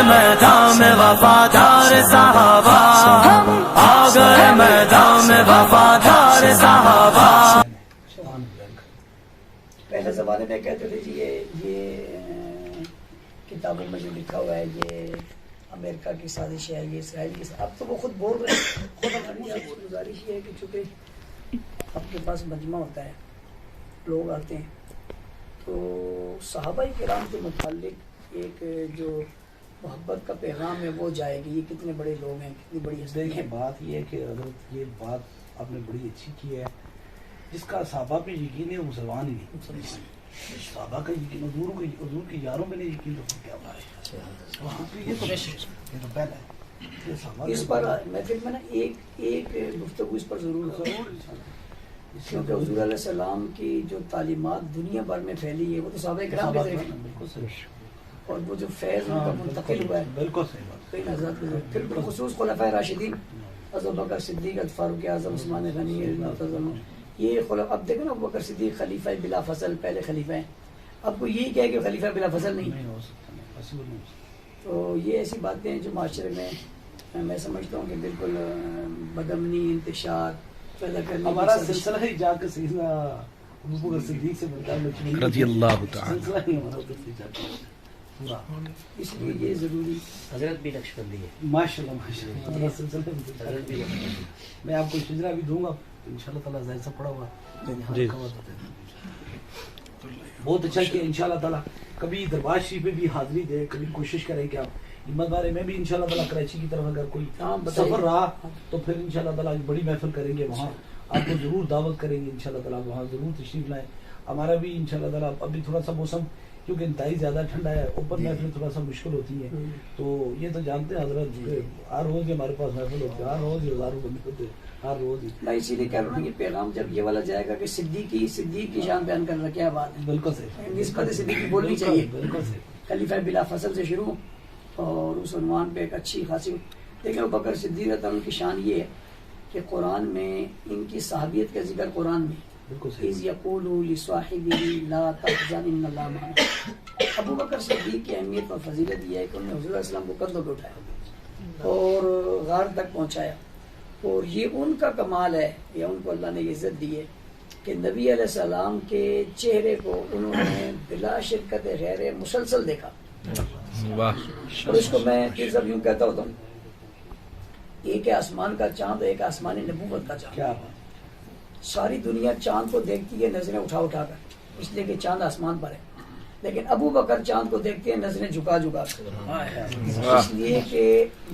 میدان میں وفادار صحابہ، آ گئے میدان میں وفادار صحابہ. پہلے زمانے میں کہتے تھے جی یہ کتابوں میں جو لکھا ہوا ہے یہ امریکہ کی سازش ہے، یہ اسرائیل کی. اب تو وہ خود بول رہے ہیں. خود ہماری آپ کو گزارش یہ ہے کہ چونکہ آپ کے پاس مجمع ہوتا ہے، لوگ آتے ہیں، تو صحابہ کرام کے متعلق ایک جو محبت کا پیغام ہے وہ جائے گی. یہ کتنے بڑے لوگ ہیں، کتنی بڑی ہستی ہے. بات یہ ہے کہ حضرت یہ بات آپ نے بڑی اچھی کی ہے. جس کا صحابہ پہ یقین ہے وہ مسلمان ہی نہیں. صحابہ کا یقین حضور کے یاروں میں نہیں یقین تو کیا بات ہے. یہ تو پہلا ہے. اس پر محفل میں نا ایک گفتگو اس پر ضرور کیونکہ حضور علیہ السلام کی جو تعلیمات دنیا بھر میں پھیلی ہے وہ تو صحابہ کرام کے ذریعے، اور وہ جو فیض ان کا منتقل ہوا ہے بالکل صحیح بات. کئی حضرات کے ذریعے، پھر بالخصوص خلفائے راشدین ابو بکر صدیق، فاروق اعظم، عثمان غنی، معتزم. یہ اب دیکھو نا ابو بکر صدیق خلیفہ بلا فصل پہلے خلیفہ ہیں. اب کو یہی کہے کہ خلیفہ بلا فصل نہیں ہو سکتا. تو یہ ایسی باتیں ہیں جو معاشرے میں سمجھتا ہوں کہ بالکل بدامنی انتشار پیدا کرنے. ہمارا سلسلہ ہی جا کے سیدنا ابو بکر صدیق سے بنتا ہے رضی اللہ تعالی. سلسلہ ہی ہمارا جا کے پورا. اس لیے یہ ضروری. حضرت بھی نقشبندی ہے. ماشاء اللہ ہمارا سلسلہ حضرت بھی نقشبندی. میں آپ کو شجرا بھی دوں گا ان شاء اللہ تعالیٰ. ظاہر پڑا ہوا جی. بہت اچھا کہ ان شاء اللہ تعالیٰ کبھی دربار شریف میں بھی حاضری دے. کبھی کوشش کریں کہ آپ ہمت بارے میں بھی ان شاء اللہ تعالیٰ کراچی کی طرف اگر کوئی سفر رہا تو پھر ان شاء اللہ تعالیٰ بڑی محفل کریں گے. وہاں آپ کو ضرور دعوت کریں گے ان شاء اللہ تعالیٰ. وہاں ضرور تشریف لائیں. ہمارا بھی ان شاء اللہ تعالیٰ ابھی تھوڑا سا موسم کیونکہ انتہائی زیادہ ٹھنڈا ہے، اوپر محفل تھوڑا سا مشکل ہوتی ہے. تو یہ تو جانتے ہیں حضرت ہر روز ہی ہمارے پاس محفل ہوتی ہے، ہر روز ہی ہزاروں بندے ہوتے ہیں ہر روز ہی. میں اسی لیے کہہ رہا ہوں کہ پیغام جب یہ والا جائے گا کہ صدیق کی شان بیان کر رہا، کیا بات ہے. بالکل صحیح. نسبت صدیقی بولنی چاہیے. بالکل صحیح. خلیفہ بلا فصل سے شروع اور اس عنوان پہ ایک اچھی خاصی. لیکن ابو بکر صدیق رضی اللہ عنہ کی شان یہ ہے کہ قرآن میں ان کی صحابیت کا ذکر قرآن میں اذ یقول لصاحبہ لا تحزن ان اللہ معنا. ابو بکر صدیق کی اہمیت اور فضیلت یہ ہے کہ انہوں نے حضور علیہ السلام کو کندھوں پہ اٹھایا اور غار تک پہنچایا. اور یہ ان کا کمال ہے یا ان کو اللہ نے یہ عزت دی ہے کہ نبی علیہ السلام کے چہرے کو انہوں نے بلا شرکت غیر مسلسل دیکھا. اور اس کو میں پھر سب یوں کہتا ہوتا ہوں، ایک ہے آسمان کا چاند، ایک آسمانی نبوت کا چاند. کیا بات. ساری دنیا چاند کو دیکھتی ہے نظریں اٹھا اٹھا کر، اس لیے کہ چاند آسمان پر ہے. لیکن ابو بکر چاند کو دیکھتے ہیں نظریں جھکا جھکا کر، اس لیے کہ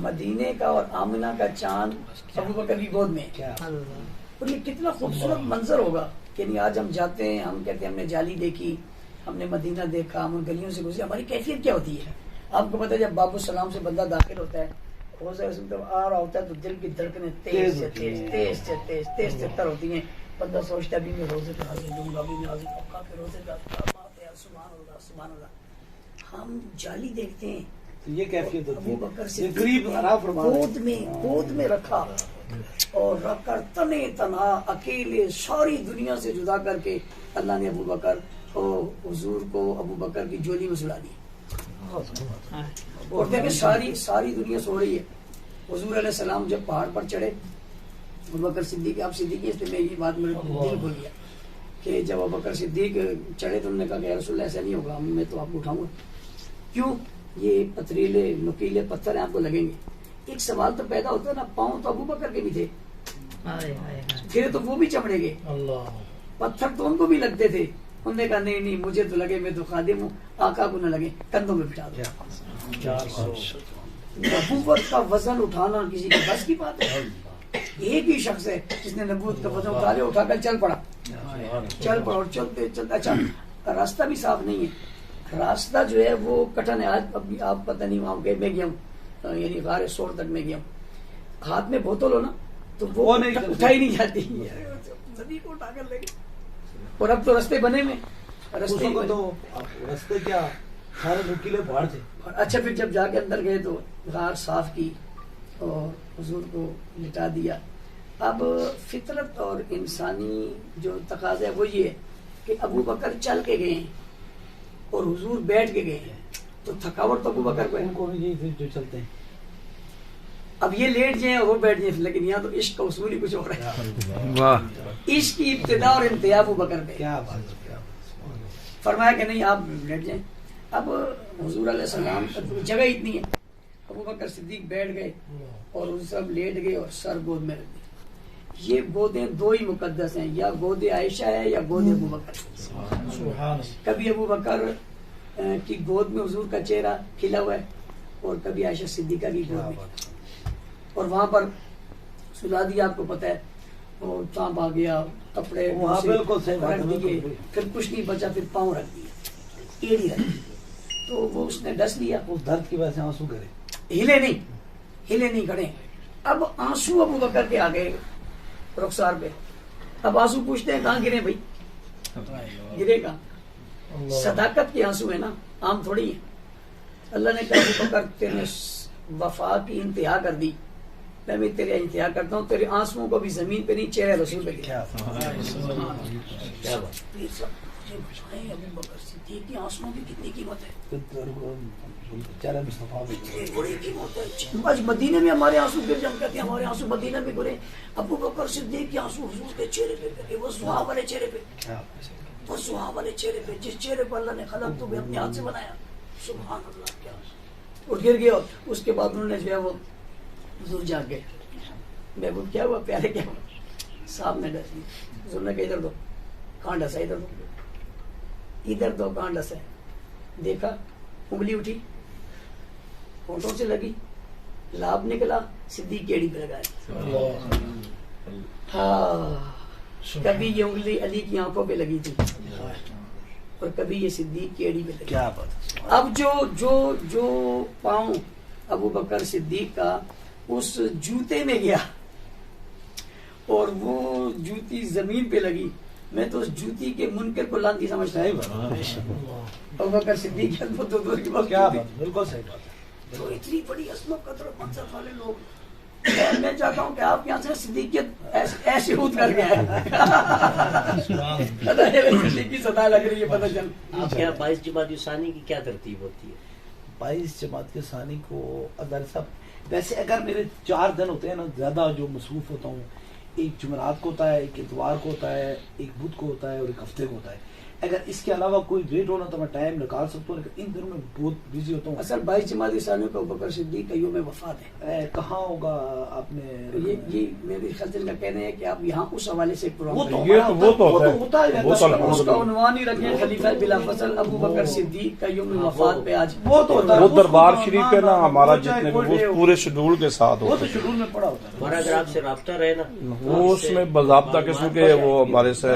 مدینے کا اور آمنہ کا چاند ابو بکر کی گود میں ہے. اور یہ کتنا خوبصورت منظر ہوگا کہ نہیں. آج ہم جاتے ہیں، ہم کہتے ہیں ہم نے جالی دیکھی، ہم نے مدینہ دیکھا، ہم ان گلیوں سے گزرے. ہماری کیفیت کیا ہوتی ہے؟ آپ کو پتہ ہے جب باب السلام سے بندہ داخل ہوتا ہے، آ رہا ہوتا ہے تو دل کی دھڑکنیں تیز سے تیز تیز سے تیز تیز سے تر ہوتی ہیں. بندہ سوچتا ہے ابھی میں روزے پہ حاضر دوں گا، ابھی میں حاضر ہوں گا، پھر روزے پہ سبحان اللہ سبحان اللہ. ہم جالی دیکھتے ہیں. یہ کیفیت ابو بکر سے گود میں رکھا اور رکھ کر تنے تنہا اکیلے ساری دنیا سے جدا کر کے اللہ نے ابو بکر اور حضور کو ابو بکر کی جولی میں سلا دی. اور دیکھیں ساری دنیا سو رہی ہے. حضور علیہ السلام جب پہاڑ پر چڑھے، ابو بکر صدیق، آپ صدیق اس لیے میں یہ بات میرے دل کھل گیا کہ جب ابو بکر صدیق چڑھے تو انہوں نے کہا کہ یا رسول اللہ ایسا نہیں ہوگا، میں تو آپ کو اٹھاؤں گا. کیوں؟ یہ پتھریلے نکیلے پتھر ہیں، آپ کو لگیں گے. ایک سوال تو پیدا ہوتا ہے نا، پاؤں تو ابو بکر کے بھی تھے، پھر تو وہ بھی چمڑے گے. پتھر تو ان کو بھی لگتے تھے. انہوں نے کہا نہیں مجھے تو لگے، میں تو خادم ہوں، آقا کو نہ لگے، کندھوں میں بٹھا دو. نبوت کا وزن اٹھانا کسی کی بس کی بات ہے؟ ایک ہی شخص ہے جس نے نبوت کا وزن اٹھا لیا، اٹھا کر چل پڑا اور چلتے چلتے. اچھا راستہ بھی صاف نہیں ہے، راستہ جو ہے وہ کٹن ہے. آج ابھی آپ پتہ نہیں وہاں گئے، میں گیا ہوں، یعنی غار سور تک میں گیا ہوں. ہاتھ میں بوتل ہو نا تو وہ اٹھائی نہیں جاتی، سبھی کو اٹھا کر لے گئے. اور اب تو رستے بنے میں رستے کیا سارے نکیلے پہاڑ تھے. اچھا پھر جب جا کے اندر گئے تو غار صاف کی اور حضور کو لٹا دیا. اب فطرت اور انسانی جو تقاضا ہے وہ یہ ہے کہ ابو بکر چل کے گئے ہیں اور حضور بیٹھ کے گئے ہیں، تو تو تھکاوٹ تو ابو بکر کو ہے. ان کو یہی جو چلتے ہیں. اب یہ لیٹ جائیں اور وہ بیٹھ جائیں, لیکن یہاں تو عشق کا اصول ہی کچھ اور ہے. واہ عشق کی ابتدا اور انتہا ابو بکر پہ. کیا بات ہے, کیا بات. فرمایا کہ نہیں آپ بیٹھ جائیں. اب حضور علیہ السلام جگہ اتنی ہے, ابو بکر صدیق بیٹھ گئے اور ان سب لیٹ گئے اور سر گود میں رکھ دی. یہ گودیں دو ہی مقدس ہیں, یا گود عائشہ ہے یا گود ابو بکر. کبھی ابو بکر کی گود میں حضور کا چہرہ کھلا ہوا ہے اور کبھی عائشہ صدیقہ کی گود میں. اور وہاں پر سلا دیا, آپ کو پتہ ہے وہ سانپ آ گیا, کپڑے بالکل صحیح رکھ دیے, پھر کچھ نہیں بچا, پھر پاؤں رکھ دیے, ایڑی رکھ دی. تو وہ اس نے ڈس لیا, اس درد کی وجہ سے آنسو کرے, ہلے نہیں کھڑے. اب آنسو ابو بکر کے آگے رخسار پہ. اب آنسو پوچھتے ہیں کہاں گرے بھائی, گرے کہاں؟ صداقت کے آنسو ہے نا, عام تھوڑی ہے. اللہ نے کہا ابو بکر تیرے وفا کی انتہا کر دی, میں بھی تیرے انتہا کرتا ہوں, تیرے آنسوؤں کو بھی زمین پہ نہیں چہرے رسول پہ گرا. ابو بکر صدیق کی آنسوؤں کی کتنی قیمت ہے, بڑی قیمت ہے. آج مدینے میں ہمارے آنسو گر جم کہتے ہیں, ہمارے آنسو مدینے میں گرے. ابو بکر صدیق کے آنسو حضور کے چہرے پہ گرے, وہ سہا والے چہرے پہ, وہ سہا والے چہرے پہ, جس چہرے پر اللہ نے خلق تو بھی اپنے ہاتھ سے بنایا. سبحان اللہ. کیا اور گر گیا. اس کے بعد انہوں نے جو ہے وہ حضور جاگ گئے, محبوب کیا ہوا, پیارے کیا ہوا, صاحب نے ڈس دی. حضور نے کہا ادھر دو, کہاں ڈسا, ادھر دو, ادھر دو, کہاں ڈسا ہے. دیکھا, انگلی اٹھی, ہونٹوں سے لگی, لاب نکلا, صدیق کیڑی پہ لگایا. ہاں, کبھی یہ انگلی علی کی آنکھوں پہ لگی تھی اور کبھی یہ صدیق کیڑی پہ لگی. کیا بات. اب جو پاؤں ابو بکر صدیق کا اس جوتے میں گیا اور وہ جوتی زمین پہ لگی, میں تو اس جوتی کے منکر کو لانتی سمجھتا ہے. ابو بکر صدیق کیا بات, بالکل صحیح بات ہے. تو اتنی بڑی عظمت قدرت منصب والے لوگ, میں چاہتا ہوں کہ آپ یہاں سے صدیقیت ایسے ہود کر گیا ہے. صدیق کی سطح لگ رہی ہے, پتہ چل. آپ کے یہاں 22 جمادی ثانی کی کیا ترتیب ہوتی ہے؟ 22 جماعت کے ثانی کو اگر سب ویسے اگر میرے 4 دن ہوتے ہیں نا, زیادہ جو مصروف ہوتا ہوں, ایک جمعرات کو ہوتا ہے, ایک اتوار کو ہوتا ہے, ایک بدھ کو ہوتا ہے اور ایک ہفتے کو ہوتا ہے. اگر اس کے علاوہ کوئی ڈیٹ ہونا تو میں ٹائم نکال سکتا ہوں, لیکن ان دنوں میں بہت بزی ہوتا ہوں. اصل 22 جمادی ثانی کو ابو بکر صدیق کا یوم وفات ہے. کہاں ہوگا آپ نے؟ یہ میرے خیال کا کہنا ہے کہ آپ یہاں اس حوالے سے وہ تو ہوتا ہے, اس کا عنوان ہی رکھیں خلیفہ بلا فصل ابو بکر صدیق کا یوم وفات پہ آج. وہ تو ہوتا ہے, وہ دربار شریف ہے نا ہمارا, جتنے وہ پورے شیڈول کے ساتھ وہ ہوتا تو شیڈول میں پڑا ہوتا ہے. ہمارا اگر آپ سے رابطہ رہے نا, وہ اس میں باضابطہ قسم کے, وہ ہمارے سے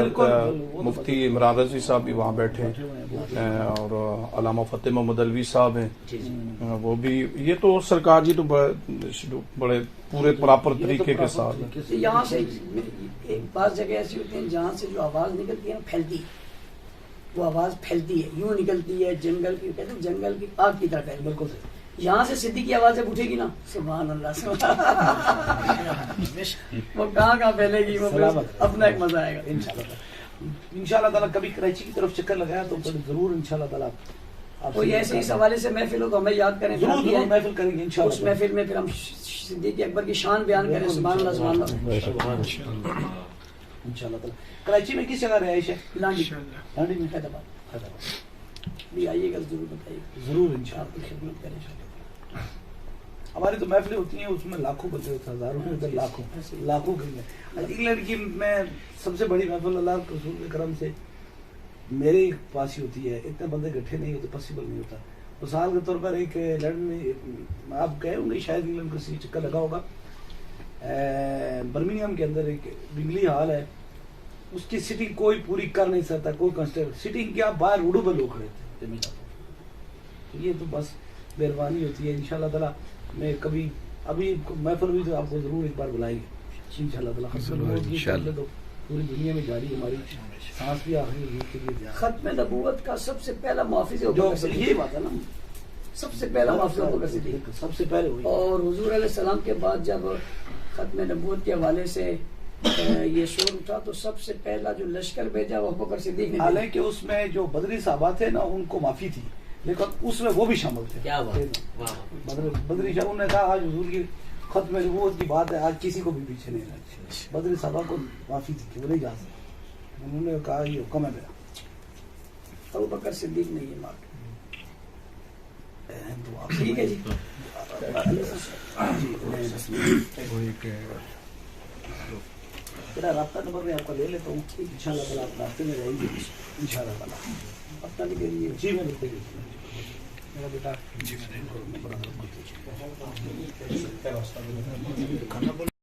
مفتی عمران رضوی صاحب بھی وہاں بیٹھے ہیں اور علامہ فتح محمد علوی صاحب ہیں, وہ بھی. یہ تو سرکار جی تو بڑے پورے پراپر طریقے کے ساتھ. یہاں سے ایک بعض جگہ ایسی ہوتی ہیں جہاں سے جو آواز نکلتی ہے نا پھیلتی ہے, وہ آواز پھیلتی ہے, یوں نکلتی ہے جنگل کی, کہتے ہیں جنگل کی آگ کی طرح. بالکل. یہاں سے صدیق کی آواز جب اٹھے گی نا, سبحان اللہ, وہ کہاں پھیلے گی, وہ اپنا ایک مزہ آئے گا. انشاءاللہ تعالیٰ کبھی کراچی کی طرف چکر لگایا تو ضرور انشاءاللہ تعالیٰ کوئی ایسے اس حوالے سے محفل ہو تو ہمیں یاد کریں, ضرور محفل کریں گے انشاءاللہ. اس محفل میں پھر ہم صدیق اکبر کی شان بیان کریں. سبحان اللہ, سبحان اللہ. انشاءاللہ تعالیٰ. کراچی میں کس جگہ رہائش ہے؟ لانڈی میں. حیدرآباد بھی آئیے گا, ضرور بتائیے, ضرور انشاءاللہ آپ کی خدمت کریں. ہماری تو محفلیں ہوتی ہیں, اس میں لاکھوں بندے ہوتے ہیں, ہزاروں میں لاکھوں کے. انگلینڈ کی میں سب سے بڑی محفل اللہ کے رسول کے کرم سے میرے پاس ہی ہوتی ہے. اتنے بندے اکٹھے نہیں ہوتے, پاسبل نہیں ہوتا. مثال کے طور پر ایک لنڈن میں آپ گئے ہوں گے, شاید انگلینڈ کو سی چکر لگا ہوگا, برمنگھم کے اندر ایک بنگلی ہال ہے, اس کی سٹنگ کوئی پوری کر نہیں سکتا, کوئی کنسٹرکٹ سٹنگ کیا, باہر اڑو پہ لوگ کھڑے تھے. یہ تو بس مہربانی ہوتی ہے. انشاءاللہ تعالیٰ میں کبھی ابھی محفل ہوئی تو آپ کو ضرور ایک بار بلائیں گے انشاءاللہ تعالیٰ. پوری دنیا میں جاری ہماری سانس بھی آخری حضور کے لیے. ختم نبوت کا سب سے پہلا محافظ یہی بات ہے نا, سب سے پہلا محافظ ابو بکر صدیق, سب سے پہلے. اور حضور علیہ السلام کے بعد جب ختم نبوت کے حوالے سے یہ شور اٹھا تو سب سے پہلا جو لشکر بھیجا وہ ابو بکر صدیق نے. حالانکہ اس میں جو بدری صحابہ تھے نا ان کو معافی تھی, لیکن اس میں وہ بھی شامل تھے. کیا بات، واہ. بدری شاہ نے کہا آج حضور کی ختم نبوت کی بات ہے، آج کسی کو بھی پیچھے نہیں رہنا. بدری صاحبہ کو معافی تھی کہ وہ نہیں جا سکتے، انہوں نے کہا یہ حکم ہے میرا. ابو بکر صدیق نے یہ مار ٹھیک ہے جی. میرا رابطہ نمبر میں آپ کا لے لیتا ہوں، ان شاء اللہ تعالیٰ آپ رابطے میں رہیں گے ان شاء اللہ تعالیٰ. اپنا نہیں کریے جی میں بالکل میرا بیٹا جی میں